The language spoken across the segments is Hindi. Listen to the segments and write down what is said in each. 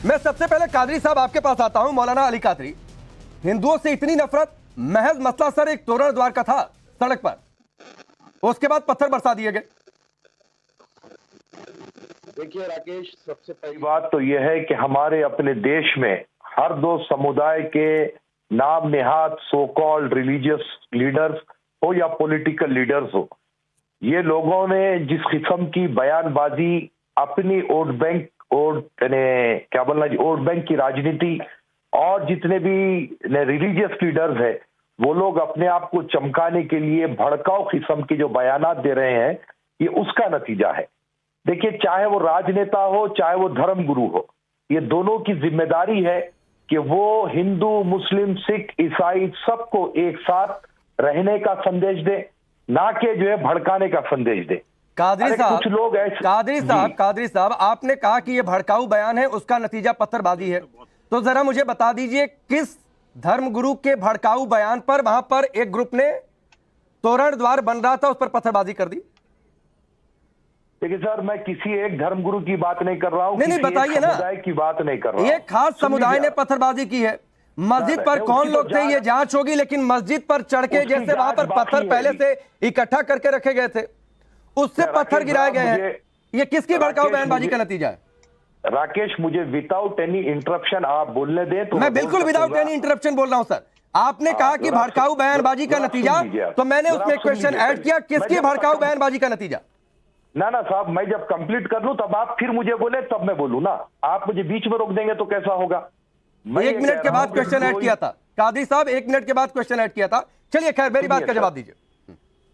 मैं सबसे पहले कादरी साहब आपके पास आता हूं। मौलाना अली कादरी, हिंदुओं से इतनी नफरत, महज मसला सर एक तोरण द्वार का था सड़क पर, उसके बाद पत्थर बरसा दिए गए। देखिए राकेश, सबसे पहली बात तो यह है कि हमारे अपने देश में हर दो समुदाय के नाम Nehad so called religious leaders हो या पॉलिटिकल लीडर्स हो, ये लोगों ने जिस किस्म की बयानबाजी अपनी वोट बैंक वोट बैंक की राजनीति और जितने भी रिलीजियस लीडर्स है वो लोग अपने आप को चमकाने के लिए भड़काऊ किस्म के जो बयानात दे रहे हैं, ये उसका नतीजा है। देखिए, चाहे वो राजनेता हो चाहे वो धर्म गुरु हो, ये दोनों की जिम्मेदारी है कि वो हिंदू मुस्लिम सिख ईसाई सबको एक साथ रहने का संदेश दे, ना कि जो है भड़काने का संदेश दे। कादरी साहब, कुछ लोग ऐसे कादरी साहब, आपने कहा कि ये भड़काऊ बयान है, उसका नतीजा पत्थरबाजी है, तो जरा मुझे बता दीजिए किस धर्मगुरु के भड़काऊ बयान पर वहां पर एक ग्रुप ने तोरण द्वार बन रहा था उस पर पत्थरबाजी कर दी? देखिए सर, मैं किसी एक धर्मगुरु की बात नहीं कर रहा हूं, नहीं बताइए ना, समुदाय की बात नहीं कर रहा हूं। एक खास समुदाय ने पत्थरबाजी की है। मस्जिद पर कौन लोग थे ये जांच होगी, लेकिन मस्जिद पर चढ़ के जैसे वहां पर पत्थर पहले से इकट्ठा करके रखे गए थे, उससे पत्थर गिराए गए हैं, ये किसकी भड़काऊ बयानबाजी का नतीजा है? राकेश, मुझे विदाउट एनी इंटरप्शन आप बोलने दें तो मैं बिल्कुल विदाउट एनी इंटरप्शन बोल रहा हूं सर। आपने कहा कि भड़काऊ बयानबाजी का नतीजा, तो मैंने उसमें क्वेश्चन ऐड किया, किसकी भड़काऊ बयानबाजी का नतीजा? ना साहब, मैं जब कंप्लीट कर लूं तब आप फिर मुझे बोले, तब मैं बोलूं ना। आप मुझे बीच में रोक देंगे तो कैसा होगा? मैं 1 मिनट के बाद क्वेश्चन ऐड किया था कादरी साहब, 1 मिनट के बाद क्वेश्चन ऐड किया था। चलिए खैर, मेरी बात का जवाब दीजिए।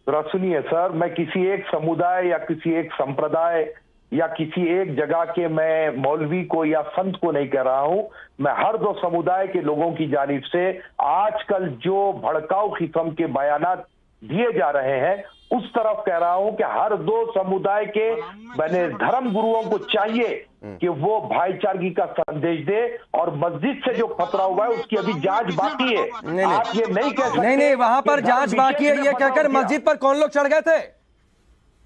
तो सुनिए सर, मैं किसी एक समुदाय या किसी एक संप्रदाय या किसी एक जगह के मैं मौलवी को या संत को नहीं कह रहा हूं, मैं हर दो समुदाय के लोगों की जानिब से आजकल जो भड़काऊ किस्म के बयानात दिए जा रहे हैं उस तरफ कह रहा हूं कि हर दो समुदाय के बने धर्म गुरुओं को चाहिए कि वो भाईचारगी का संदेश दे, और मस्जिद से जो खतरा हुआ है उसकी अभी जांच बाकी है। आप ये नहीं कह सकते। नहीं, वहां पर जांच बाकी है ये कहकर मस्जिद पर कौन लोग चढ़ गए थे?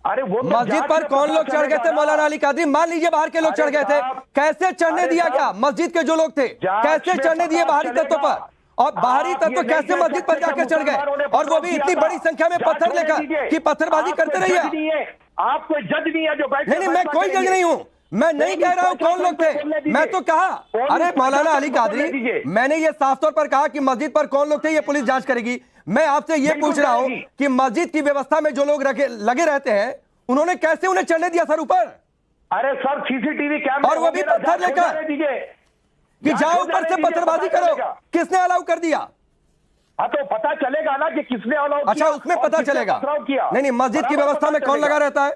अरे वो मस्जिद पर कौन लोग चढ़ गए थे मौलाना अली कादरी? मान लीजिए बाहर के लोग चढ़ गए थे, कैसे चढ़ने दिया गया? मस्जिद के जो लोग थे कैसे चढ़ने दिए बाहरी तत्वों पर, और बाहरी तत्व कैसे मस्जिद पर जाकर चढ़ गए, और वो भी इतनी बड़ी संख्या में पत्थर लेकर कि पत्थरबाजी करते रहिए? आप कोई जज नहीं है जो बैठे? नहीं, मैं कोई जज नहीं हूं, मैं नहीं कह रहा हूं कौन लोग थे, मैं तो कहा, अरे मौलाना अली कादरी, मैंने ये साफ तौर पर कहा कि मस्जिद पर कौन लोग थे ये पुलिस जांच करेगी। मैं आपसे ये पूछ रहा हूं कि मस्जिद की व्यवस्था में जो लोग लगे रहते हैं, उन्होंने कैसे उन्हें चढ़ने दिया सर ऊपर? अरे सर, सीसीटीवी कैमरा, और वो भी पत्थर लेकर कि जाओ ऊपर से पत्थरबाजी करो, किसने अलाउ कर दिया? हाँ, तो पता चलेगा ना कि किसने अलाउ किया। अच्छा, उसमें पता चलेगा? नहीं, मस्जिद की व्यवस्था में कौन लगा रहता है?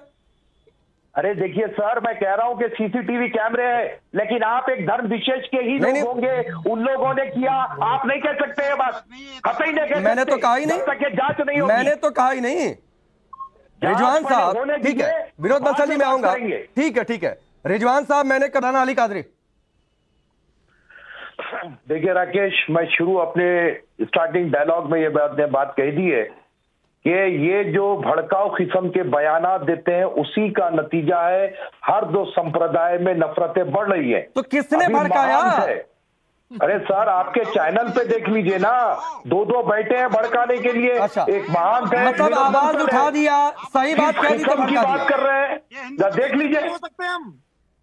अरे देखिए सर, मैं कह रहा हूं कि सीसीटीवी कैमरे है, लेकिन आप एक धर्म विशेष के ही लोग होंगे, उन लोगों ने किया, आप नहीं कह सकते ये बात, कतई नहीं कह सकते। मैंने तो कहा ही नहीं, जांच नहीं होगी। मैंने तो कहा ही नहीं। रिजवान साहब, ठीक है, विनोद बंसल जी मैं आऊंगा, ठीक है। रिजवान साहब, मैंने मौलाना अली कादरी, देखिए राकेश, मैं शुरू अपने स्टार्टिंग डायलॉग में ये बात कही दी है कि ये जो भड़काऊ किस्म के बयानात देते हैं उसी का नतीजा है हर दो संप्रदाय में नफरतें बढ़ रही है। तो किसने भड़काया? अरे सर, आपके चैनल पे देख लीजिए ना, दो बैठे हैं भड़काने के लिए। अच्छा, एक महान थे, मतलब आवाज उठा दिया, सही बात कह दी तो भड़का बात कर रहे हैं, देख लीजिए,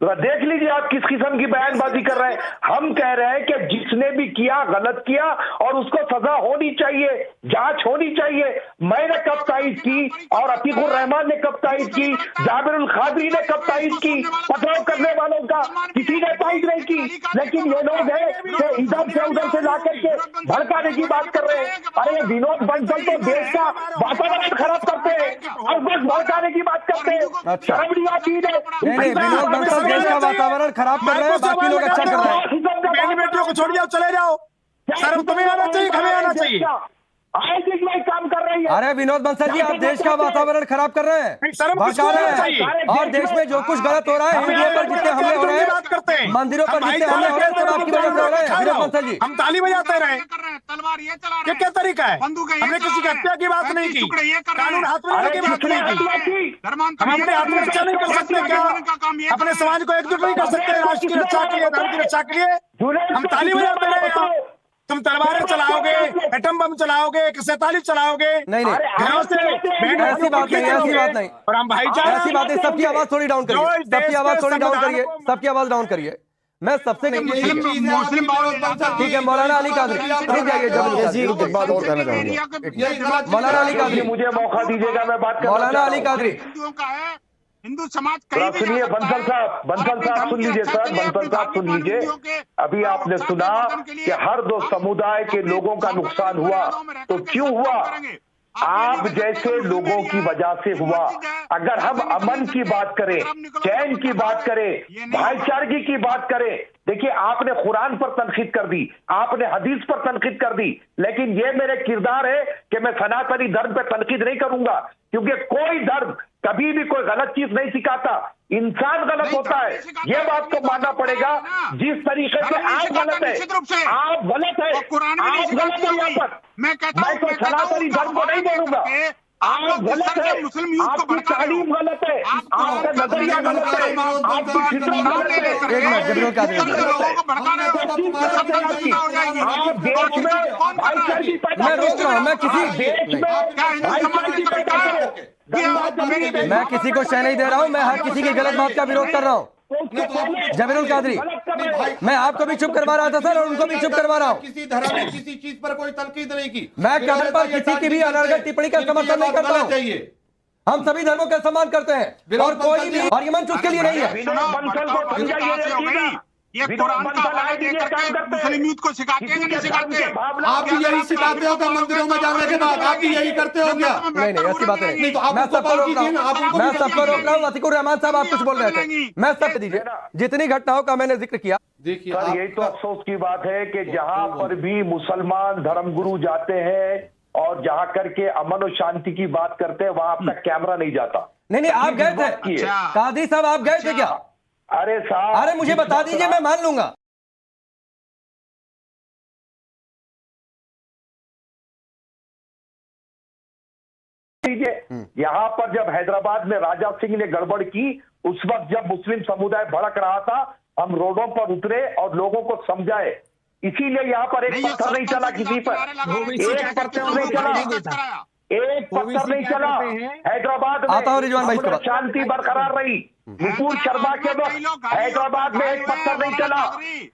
देख लीजिए आप किस किस्म की बयानबाजी कर रहे हैं। हम कह रहे हैं कि जिसने भी किया गलत किया और उसको सजा होनी चाहिए, जांच होनी चाहिए। मैंने कब तायद की और अतीकुर रहमान ने कब तायद की, जाबिरुल खादरी ने कब तायद की, पथराव करने वालों का किसी ने तायद नहीं की, लेकिन ये लोग हैं कि इधर से उधर से लाकर के भड़काने की बात कर रहे हैं। अरे विनोद बंसल तो देश का वातावरण खराब करते हैं और बस भड़काने की बात करते हैं। शर्म नहीं आती है? विनोद बंसल देश का वातावरण खराब कर रहे हैं, बाकी लोग अच्छा कर रहे हैं। बहन बेटियों को छोड़ जाओ, चले जाओ। शर्म तुम्हें आना चाहिए, हमें आना चाहिए। काम कर रही है। अरे विनोद बंसल जी, आप देश का वातावरण खराब कर रहे हैं, भड़का रहे हैं, और देश में जो कुछ गलत हो रहा है, हिंदुओं पर जितने हमले हो रहे हैं, मंदिरों पर जितने हमले हो रहे हैं, सब आपकी वजह से हो रहे हैं। विनोद बंसल जी, हम ताली बजाते रहे। तलवार ये चला रहे हैं, क्या तरीका है? हमने किसी की हत्या की बात नहीं की, कानून हाथ में लेने की बात नहीं की। हम अपने आत्मरक्षा नहीं कर सकते क्या? अपने समाज को एकजुट नहीं कर सकते राष्ट्र की रक्षा के लिए, धर्म की रक्षा के लिए? हम ताली बजाते रहे, तुम तलवारें चलाओगे, एटम बम चलाओगे, 47 चलाओगे, नहीं घरों से ऐसी बात नहीं, ऐसी बात नहीं, और हम भाईचारा ऐसी बात नहीं। सबकी आवाज थोड़ी डाउन करिए, सबकी आवाज थोड़ी डाउन करिए, सबकी आवाज डाउन करिए। मैं सबसे नहीं, मुस्लिम ठीक है मौलाना अली कादरी, रुक जाइए जब एक बात और कहना चाहूंगा। मौलाना अली कादरी, मुझे मौका दीजिएगा, मैं बात कर मौलाना अली कादरी, हिंदुओं का है, हिंदू समाज थोड़ा सुनिए बंसल साहब सुन लीजिए सर, बंसल साहब सुन लीजिए। अभी आपने सुना कि हर दो समुदाय के लोगों का नुकसान हुआ, तो क्यों हुआ? आप जैसे लोगों की वजह से हुआ। अगर हम अमन की बात करें, चैन की बात करें, भाईचारगी की बात करें, देखिए आपने कुरान पर तनकीद कर दी, आपने हदीस पर तनकीद कर दी, लेकिन ये मेरे किरदार है कि मैं सनातनी धर्म पे तनकीद नहीं करूंगा, क्योंकि कोई धर्म कभी भी कोई गलत चीज नहीं सिखाता। इंसान गलत होता है, ये बात को मानना पड़ेगा। जिस तरीके से आप गलत है, आप गलत है, आप गलत है। यहाँ पर मैं तो सनातनी धर्म को नहीं बोलूंगा, आप गलत है, आपकी तालीम गलत है, आपका नजरिया गलत है, आपकी फितरत गलत है। एक मिनट जबरील कादरी, आप देश में भाईचारगी पैदा मैं रोक रहा हूं, मैं किसी देश में भाईचारगी पैदा करो। मैं किसी को शह नहीं दे रहा हूं, मैं हर किसी की गलत बात का विरोध कर रहा हूं। जबीरुल कादरी, मैं आपको भी चुप करवा रहा था सर, और उनको भी चुप करवा रहा हूं। किसी धर्म में किसी चीज पर कोई तनकीद नहीं की। मैं कभी पर किसी की भी अनर्गल टिप्पणी का समर्थन नहीं करता हूं। हम सभी धर्मों का सम्मान करते हैं, और कोई भी आर्गुमेंट उसके लिए नहीं है। ये कुरान का हवाला दे करके मुस्लिम यूथ को सिखाते हैं नहीं सिखाते? आप भी यही सिखाते हो क्या मंदिरों में जाने के बाद? आप भी यही करते हो क्या? नहीं ऐसी बात नहीं, तो आप मैं सबको रोक रहा हूँ, मैं सबको रोक रहा हूँ। अतिकुर रहमान साहब आप कुछ बोल रहे थे, मैं सब पे दीजिए। जितनी घटनाओं का मैंने जिक्र किया, देखिए सर यही तो अफसोस की बात है कि जहां पर भी मुसलमान धर्मगुरु जाते हैं और जहां करके अमन और शांति की बात करते हैं, वहां आपका कैमरा नहीं जाता। नहीं आप गए थे कादरी साहब, आप गए थे क्या? अरे साहब, अरे मुझे बता दीजिए, मैं मान लूंगा। यहाँ पर जब हैदराबाद में राजा सिंह ने गड़बड़ की, उस वक्त जब मुस्लिम समुदाय भड़क रहा था, हम रोडों पर उतरे और लोगों को समझाए। इसीलिए यहाँ पर एक पत्थर नहीं चला किसी पर, एक पत्थर नहीं चला, एक पत्थर नहीं चला। हैदराबाद में शांति बरकरार रही। मुकुल शर्मा के वक्त हैदराबाद में एक पत्थर नहीं चला,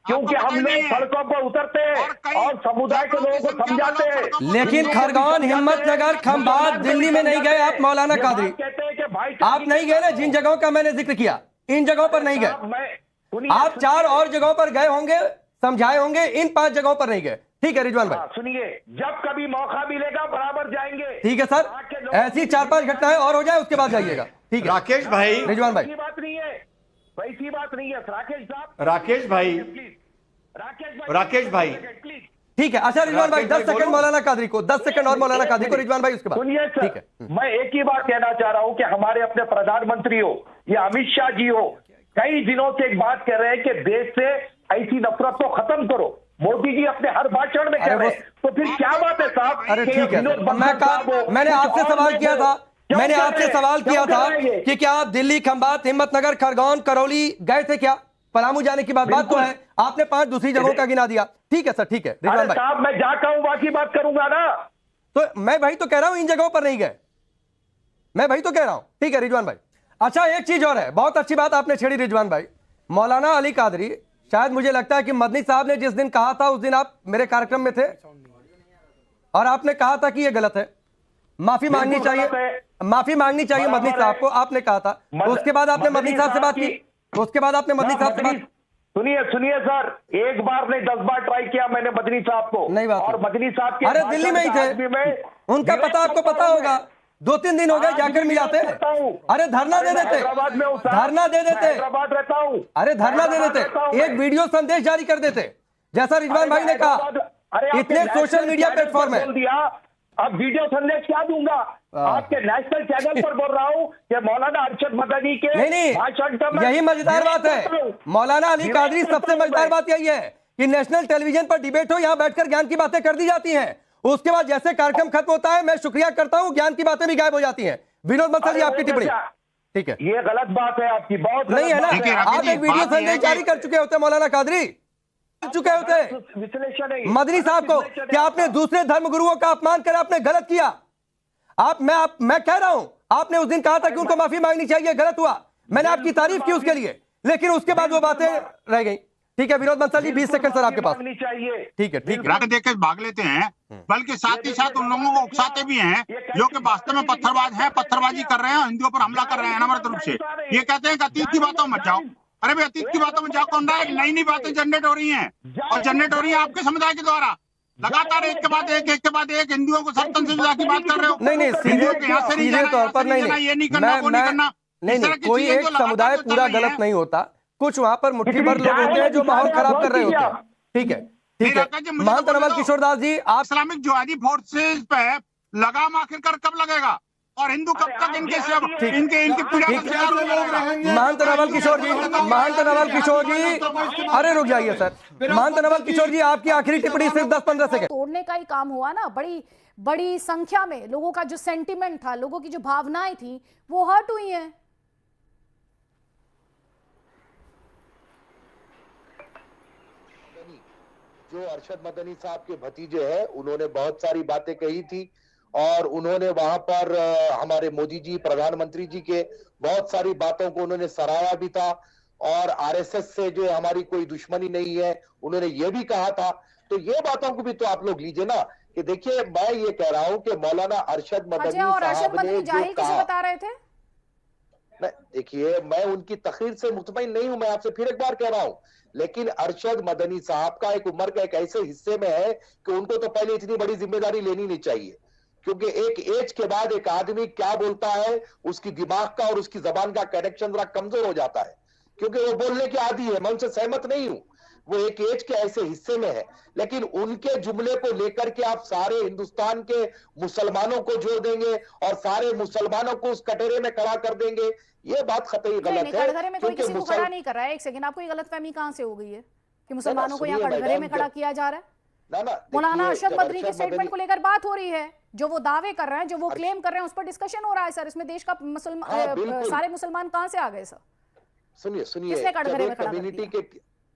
क्योंकि हम लोग सड़कों पर उतरते हैं और समुदाय के लोगों को समझाते हैं। लेकिन खरगोन, हिम्मतनगर, खंभात, दिल्ली में नहीं गए आप मौलाना कादरी? कहते हैं कि भाई आप नहीं गए ना जिन जगहों का मैंने जिक्र किया, इन जगहों पर नहीं गए। आप 4 और जगहों पर गए होंगे, समझाए होंगे, इन 5 जगहों पर नहीं गए। ठीक है रिजवान भाई, सुनिए, जब कभी मौका मिलेगा बराबर जाएंगे। ठीक है सर, ऐसी 4-5 घटनाएं और हो जाए उसके बाद जाइएगा। ठीक है राकेश भाई, रिजवान भाई, बात नहीं है, वैसी बात नहीं है राकेश साहब। राकेश भाई, ठीक है। अच्छा रिजवान भाई 10 सेकंड मौलाना कादरी को, 10 सेकंड और मौलाना कादरी को, रिजवान भाई उसके बाद। सुनिए सर, ठीक है, मैं एक ही बात कहना चाह रहा हूं कि हमारे अपने प्रधानमंत्री हो या अमित शाह जी हो, कई दिनों से एक बात कह रहे हैं कि देश से ऐसी नफरत को खत्म करो। मोदी जी अपने हर भाषण में कह रहे हैं, तो फिर क्या बात है साहब? अरे ठीक है, मैंने आपसे सवाल किया था, मैंने आपसे सवाल किया था कि क्या आप दिल्ली, खंभात, हिम्मतनगर, खरगोन, करौली गए थे क्या? पलामू जाने की बात तो है, आपने 5 दूसरी जगहों का गिना दिया। ठीक है सर, ठीक है रिजवान भाई साहब, मैं जाकर हूं, बाकी बात करूंगा ना। तो मैं भाई तो कह रहा हूं इन जगहों पर नहीं गए, मैं भाई तो कह रहा हूं। ठीक है रिजवान भाई। अच्छा एक चीज और है, बहुत अच्छी बात आपने छेड़ी रिजवान भाई। मौलाना अली कादरी, शायद मुझे लगता है कि मदनी साहब ने जिस दिन कहा था उस दिन आप मेरे कार्यक्रम में थे और आपने कहा था कि यह गलत है, माफी मांगनी चाहिए, माफी मांगनी चाहिए मदनी साहब को, आपने कहा था। उसके बाद आपने मदनी साहब से बात की, उसके बाद आपने मदनी साहब से बात। सुनिए सर, एक बार नहीं 10 बार ट्राई किया मैंने मदनी साहब को, नहीं बात, और मदनी साहब के अरे दिल्ली में ही थे, उनका पता आपको पता होगा, 2-3 दिन हो गए जाकर मिलाते। अरे धरना दे देते, धरना दे देते, रहता हूँ, अरे धरना दे देते, एक वीडियो संदेश जारी कर देते, जैसा रिजवान भाई ने कहा। इतने सोशल मीडिया प्लेटफॉर्म है, अब वीडियो संदेश क्या दूंगा? आपके नेशनल चैनल पर बोल रहा हूँ कि मौलाना अरशद मदनी के नहीं, यही मजेदार बात है। मौलाना अली कादरी, सबसे मजेदार बात यही है कि नेशनल टेलीविजन पर डिबेट हो, यहां बैठकर ज्ञान की बातें कर दी जाती हैं, उसके बाद जैसे कार्यक्रम खत्म होता है मैं शुक्रिया करता हूं, ज्ञान की बातें भी गायब हो जाती हैं। विनोद बंसल जी आपकी टिप्पणी। ठीक है, ये गलत बात है आपकी, बहुत नहीं है ना, आप एक वीडियो संदेश जारी कर चुके होते मौलाना कादरी, चुके होते विश्लेषण है मदनी साहब को कि आपने दूसरे धर्मगुरुओं का अपमान कर आपने गलत किया। मैं कह रहा हूं आपने उस दिन कहा था कि उनको माफी मांगनी चाहिए, गलत हुआ, मैंने आपकी तारीफ की उसके लिए, लेकिन उसके बाद वो बातें रह गई। ठीक है विनोद बंसल जी 20 सेकंड सर आपके पास। चाहिए ठीक है, ठीक रख देकर भाग लेते हैं, बल्कि साथ ही साथ उन लोगों को उकसाते भी हैं जो कि वास्तव में पत्थरबाज हैं, पत्थरबाजी कर रहे हैं, हिंदुओं पर हमला कर रहे हैं अनवरत रूप से। ये कहते हैं कि अतीत की बातों मत जाओ। अरे भाई अतीत की बातों में जाओ कौन रहा है? नई नई बातें जनरेट हो रही हैं, और जनरेट हो रही है आपके समुदाय के द्वारा। लगातार एक के बाद एक हिंदुओं को सत्तन से जुदा की बात कर रहे हो। नहीं सीधे तौर पर नहीं, ये नहीं करना, वो नहीं करना। नहीं कोई एक समुदाय पूरा गलत नहीं होता, कुछ वहां पर मुट्ठी भर लोग होते हैं जो माहौल खराब कर रहे होते हैं। ठीक है, ठीक है। महंत अनवल किशोर दास जी, आप इस्लामिक जिहादी फोर्सेज पे लगाम आखिरकार कब लगेगा, और हिंदू कब तक इनके पीड़ा का शिकार होगा? महंत अनवल किशोर जी, महंत अनवल किशोर जी, अरे रुक जाइए सर, महंत अनवल किशोर जी आपकी आखिरी टिप्पणी सिर्फ 10-15 सेकंड। तोड़ने का ही काम हुआ ना, बड़ी संख्या में लोगों का जो सेंटिमेंट था, लोगों की जो भावनाएं थी, वो हर्ट हुई हैं। जो अरशद मदनी साहब के भतीजे हैं, उन्होंने बहुत सारी बातें कही थी, और उन्होंने वहां पर हमारे मोदी जी, प्रधानमंत्री जी के बहुत सारी बातों को उन्होंने सराहा भी था, और आरएसएस से जो हमारी कोई दुश्मनी नहीं है उन्होंने ये भी कहा था। तो ये बातों को भी तो आप लोग लीजिए ना, कि देखिए मैं ये कह रहा हूं कि मौलाना अरशद मदनी साहब ने जो कहा, बता रहे थे, देखिए मैं उनकी तकरीर से मुतमईन नहीं हूं, मैं आपसे फिर एक बार कह रहा हूं, लेकिन अरशद मदनी साहब का एक उम्र का एक ऐसे हिस्से में है कि उनको तो पहले इतनी बड़ी जिम्मेदारी लेनी नहीं चाहिए, क्योंकि एक एज के बाद एक आदमी क्या बोलता है, उसकी दिमाग का और उसकी जबान का कनेक्शन जरा कमजोर हो जाता है, क्योंकि वो बोलने के आदी है। मैं उनसे सहमत नहीं हूं, वो एक एज के ऐसे हिस्से में है, लेकिन उनके जुमले को लेकर के आप सारे हिंदुस्तान के मुसलमानों को जोड़ देंगे और सारे मुसलमानों को उस कटोरे में खड़ा कर देंगे, ये बात कतई गलत है। कटघरे में कोई किसी को खड़ा नहीं कर रहा है। एक सेकंड, आपको ये गलतफहमी कहां से हो गई है कि मुसलमानों को यहाँ कटघरे में खड़ा किया जा रहा है? मौलाना अरशद मदनी के स्टेटमेंट को लेकर बात हो रही है, जो वो दावे कर रहे हैं, जो वो क्लेम कर रहे हैं, उस पर डिस्कशन हो रहा है सर। इसमें देश का सारे मुसलमान कहां से आ गए सर? सुनिए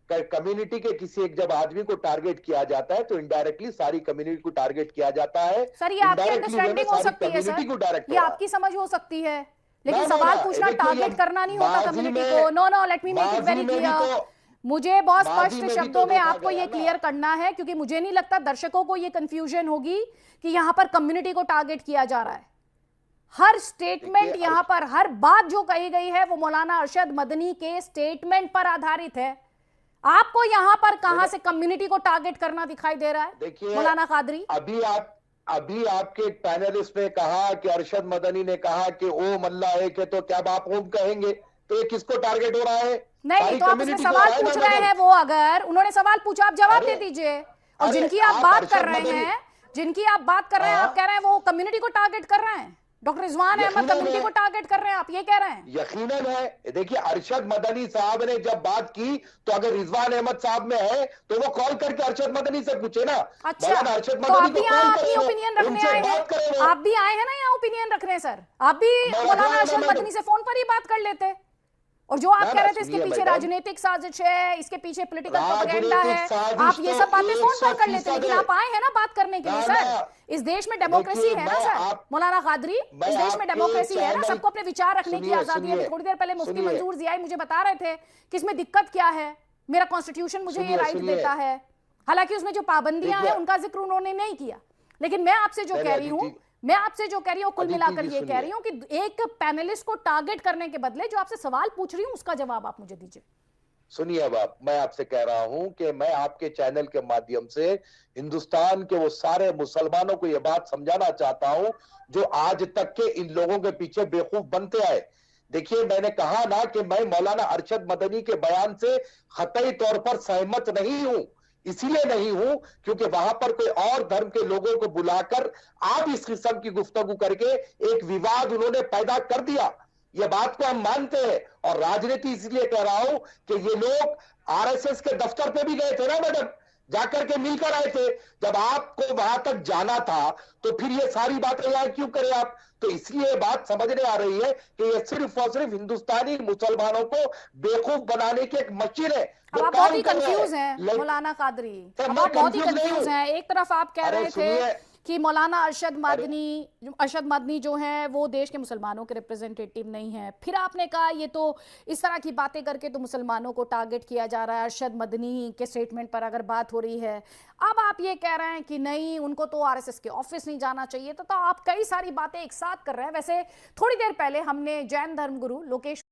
कम्युनिटी के किसी एक जब आदमी को टारगेट किया जाता है तो इनडायरेक्टली सारी कम्युनिटी को टारगेट किया जाता है। सर ये आपकी अंडरस्टैंडिंग हो सकती है सर, ये आपकी समझ हो सकती है, लेकिन सवाल पूछना टारगेट करना नहीं होता कम्युनिटी को। No let me make it very clear. मुझे बहुत स्पष्ट शब्दों में आपको ये क्लियर करना है, क्योंकि मुझे नहीं लगता दर्शकों को ये कंफ्यूजन होगी कि यहां पर कम्युनिटी को टारगेट किया जा रहा है। हर स्टेटमेंट यहां पर, हर बात जो कही गई है वो मौलाना अरशद मदनी के स्टेटमेंट पर आधारित है। आपको यहां पर कहां से कम्युनिटी को टारगेट करना दिखाई दे रहा है? देखिए मौलाना कादरी, अभी आपके एक पैनलिस्ट ने कहा कि अरशद मदनी ने कहा कि ओम अल्लाह एक है, तो क्या आप ओम कहेंगे? तो ये किसको टारगेट हो रहा है? नहीं, तो आप उसमें सवाल पूछ रहे हैं, वो अगर उन्होंने सवाल पूछा आप जवाब दे दीजिए। और जिनकी आप बात कर रहे हैं, आप कह रहे हैं वो कम्युनिटी को टारगेट कर रहे हैं। डॉक्टर रिजवान अहमद कम्युनिटी को टारगेट कर रहे हैं, आप ये कह रहे हैं? यकीनन है। देखिए अरशद मदनी साहब ने जब बात की तो अगर रिजवान अहमद साहब में है तो वो कॉल करके अरशद मदनी से पूछे ना। अच्छा, अरशद तो आप मदनी भी यहाँ अपनी ओपिनियन रखने आए हैं? आप भी आए हैं ना यहाँ ओपिनियन रखने? सर आप भी मौलाना अरशद मदनी से फोन पर ही बात कर लेते। और जो आप कह रहे थे इसके पीछे राजनीतिक साजिश है, इसके पीछे पॉलिटिकल प्रोपेगेंडा है, आप ये सब बातें फोन पर कर लेते, लेकिन आप आए हैं ना बात करने के लिए। सर इस देश में डेमोक्रेसी है ना सर मौलाना कादरी, इस देश में डेमोक्रेसी है ना, सबको अपने विचार रखने की आजादी है। थोड़ी देर पहले मुफ्ती मंजूर जियाई मुझे बता रहे थे कि इसमें दिक्कत क्या है, मेरा कॉन्स्टिट्यूशन मुझे ये राइट देता है। हालांकि उसमें जो पाबंदियां हैं उनका जिक्र उन्होंने नहीं किया, लेकिन मैं आपसे जो कह रही हूँ कुल मिलाकर ये कह रही हूँ कि एक पैनलिस्ट को टारगेट करने के बदले जो आपसे सवाल पूछ रही हूँ उसका जवाब आप मुझे दीजिए। सुनिए बाप, मैं आपसे कह रहा हूं कि मैं आपके चैनल के माध्यम से हिंदुस्तान के वो सारे मुसलमानों को ये बात समझाना चाहता हूं जो आज तक के इन लोगों के पीछे बेवकूफ बनते आए। देखिए मैंने कहा ना कि मैं मौलाना अरशद मदनी के बयान से खतई तौर पर सहमत नहीं हूं, इसीलिए नहीं हूं क्योंकि वहां पर कोई और धर्म के लोगों को बुलाकर आप इस किस्म की गुफ्तगू करके एक विवाद उन्होंने पैदा कर दिया। ये बात को हम मानते हैं, और राजनीति इसलिए कह रहा हूं कि ये लोग आरएसएस के दफ्तर पे भी गए थे ना मैडम, जाकर के मिलकर आए थे। जब आपको वहां तक जाना था तो फिर ये सारी बातें यहां क्यों करें आप? तो इसलिए बात समझने आ रही है कि ये सिर्फ और सिर्फ हिंदुस्तानी मुसलमानों को बेवकूफ बनाने की एक मशीन है। अब आप बहुत ही कंफ्यूज हैं मौलाना कादरी, अब आप बहुत ही कंफ्यूज हैं। एक तरफ आप कह रहे थे कि मौलाना अरशद मदनी जो हैं वो देश के मुसलमानों के रिप्रेजेंटेटिव नहीं है, फिर आपने कहा ये तो इस तरह की बातें करके तो मुसलमानों को टारगेट किया जा रहा है, अरशद मदनी के स्टेटमेंट पर अगर बात हो रही है। अब आप ये कह रहे हैं कि नहीं, उनको तो आरएसएस के ऑफिस नहीं जाना चाहिए। तो आप कई सारी बातें एक साथ कर रहे हैं। वैसे थोड़ी देर पहले हमने जैन धर्मगुरु लोकेश